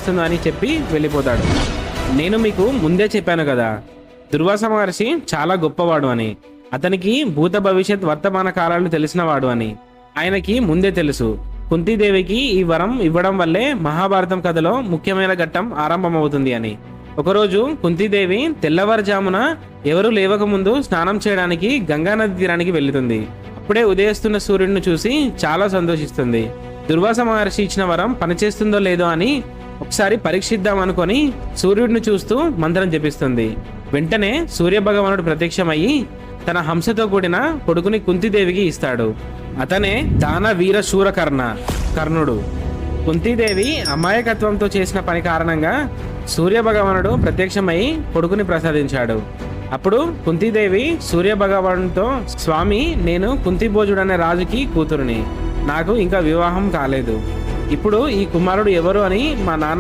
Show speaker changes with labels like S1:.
S1: వస్తుందో అని చెప్పి వెళ్ళిపోతాడు. నేను మీకు ముందే చెప్పాను కదా, దుర్వాస మహర్షి చాలా గొప్పవాడు అని. అతనికి భూత భవిష్యత్ వర్తమాన కాలాలు తెలిసినవాడు అని ఆయనకి ముందే తెలుసు. కుంతీదేవికి ఈ వరం ఇవ్వడం వల్లే మహాభారతం కథలో ముఖ్యమైన ఘట్టం ఆరంభమవుతుంది అని. ఒకరోజు కుంతీదేవి తెల్లవారుజామున ఎవరు లేవకముందు స్నానం చేయడానికి గంగానది తీరానికి వెళ్తుంది. అప్పుడే ఉదయిస్తున్న సూర్యుడిని చూసి చాలా సంతోషిస్తుంది. దుర్వాస మహర్షి ఇచ్చిన వరం పనిచేస్తుందో లేదో అని ఒకసారి పరీక్షిద్దాం అనుకొని సూర్యుడిని చూస్తూ మంత్రం జపిస్తుంది. వెంటనే సూర్య భగవానుడు ప్రత్యక్షమయ్యి తన హంసతో కూడిన కొడుకుని కుంతీదేవికి ఇస్తాడు. అతనే దాన వీర శూర కర్ణుడు. కుంతీదేవి అమాయకత్వంతో చేసిన పని కారణంగా సూర్య భగవానుడు ప్రత్యక్షమై కొడుకుని ప్రసాదించాడు. అప్పుడు కుంతీదేవి సూర్య భగవానుడితో, స్వామి, నేను కుంతిభోజుడు అనే రాజుకి కూతురుని. నాకు ఇంకా వివాహం కాలేదు. ఇప్పుడు ఈ కుమారుడు ఎవరు అని మా నాన్న